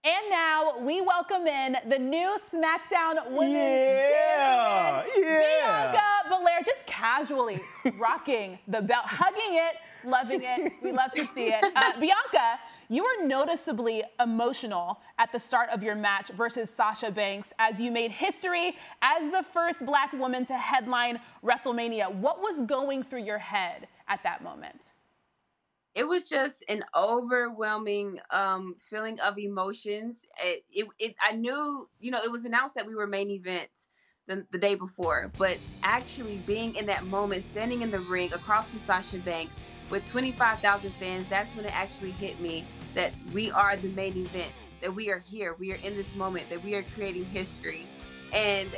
And now we welcome in the new SmackDown Women's Champion, Bianca Belair, just casually rocking the belt, hugging it, loving it. We love to see it. Bianca, you were noticeably emotional at the start of your match versus Sasha Banks as you made history as the first Black woman to headline WrestleMania. What was going through your head at that moment? It was just an overwhelming feeling of emotions. I knew, it was announced that we were main event the day before, but actually being in that moment, standing in the ring across from Sasha Banks with 25,000 fans, that's when it actually hit me that we are the main event, that we are here, we are in this moment, that we are creating history. And,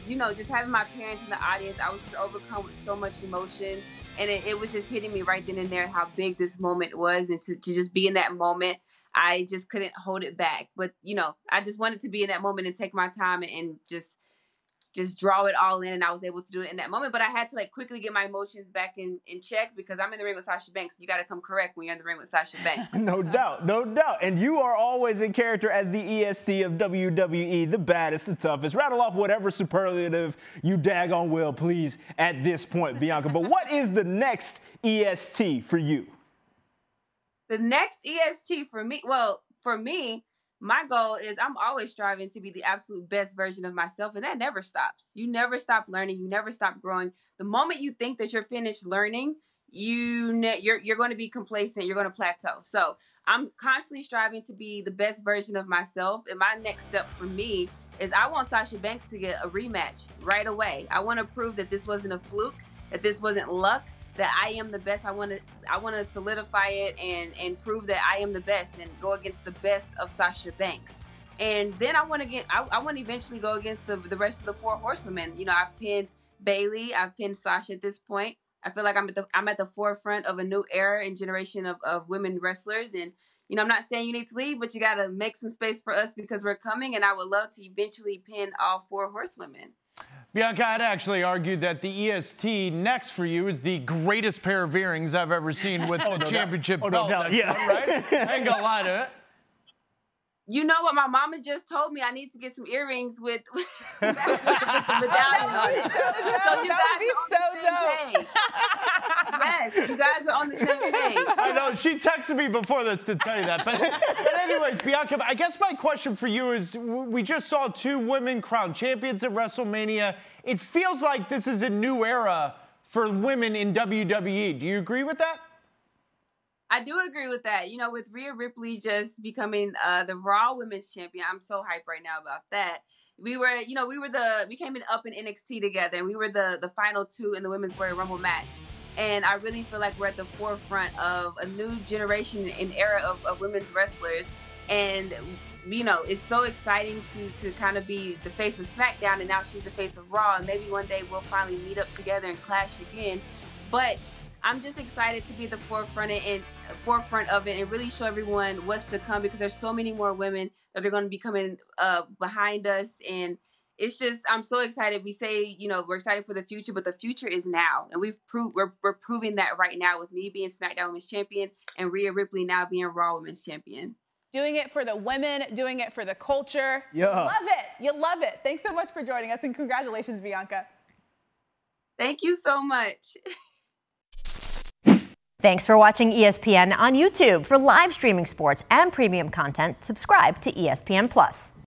just having my parents in the audience, I was just overcome with so much emotion. And it was just hitting me right then and there how big this moment was. And to just be in that moment, I just couldn't hold it back. But, I just wanted to be in that moment and take my time and just draw it all in. And I was able to do it in that moment. But I had to quickly get my emotions back in check because I'm in the ring with Sasha Banks. So you got to come correct when you're in the ring with Sasha Banks. No doubt, no doubt. And you are always in character as the EST of WWE, the baddest, the toughest. Rattle off whatever superlative you daggone will, please, at this point, Bianca. But what is the next EST for you? The next EST for me, my goal is I'm always striving to be the absolute best version of myself, and that never stops. You never stop learning. You never stop growing. The moment you think that you're finished learning, you're going to be complacent. You're going to plateau. So I'm constantly striving to be the best version of myself, and my next step for me is I want Sasha Banks to get a rematch right away. I want to prove that this wasn't a fluke, that this wasn't luck, that I am the best. I want to solidify it and prove that I am the best and go against the best of Sasha Banks. And then I want to eventually go against the rest of the four horsewomen. I've pinned Bayley, I've pinned Sasha at this point. I feel like I'm at the forefront of a new era and generation of women wrestlers. And I'm not saying you need to leave, but you got to make some space for us because we're coming. And I would love to eventually pin all four horsewomen. Bianca, I'd actually argue that the EST next for you is the greatest pair of earrings I've ever seen with the championship belt. Yeah. Right? I ain't gonna lie to it. You know what? My mama just told me I need to get some earrings with the medallion on it. So you guys are on the same page. Yes, you guys are on the same page. I know. She texted me before this to tell you that. But anyways, Bianca, I guess my question for you is, we just saw two women crowned champions at WrestleMania. It feels like this is a new era for women in WWE. Do you agree with that? I do agree with that. With Rhea Ripley just becoming the Raw Women's Champion, I'm so hyped right now about that. We came up in NXT together, and we were the final two in the Women's Royal Rumble match. And I really feel like we're at the forefront of a new generation and era of women's wrestlers. And, it's so exciting to kind of be the face of SmackDown, and now she's the face of Raw. And maybe one day we'll finally meet up together and clash again. But I'm just excited to be at the forefront of it and really show everyone what's to come because there's so many more women that are going to be coming behind us. And it's just, I'm so excited. We say, we're excited for the future, but the future is now. And we're proving that right now with me being SmackDown Women's Champion and Rhea Ripley now being Raw Women's Champion. Doing it for the women, doing it for the culture. Yeah. You love it. You love it. Thanks so much for joining us, and congratulations, Bianca. Thank you so much. Thanks for watching ESPN on YouTube. For live streaming sports and premium content, subscribe to ESPN+.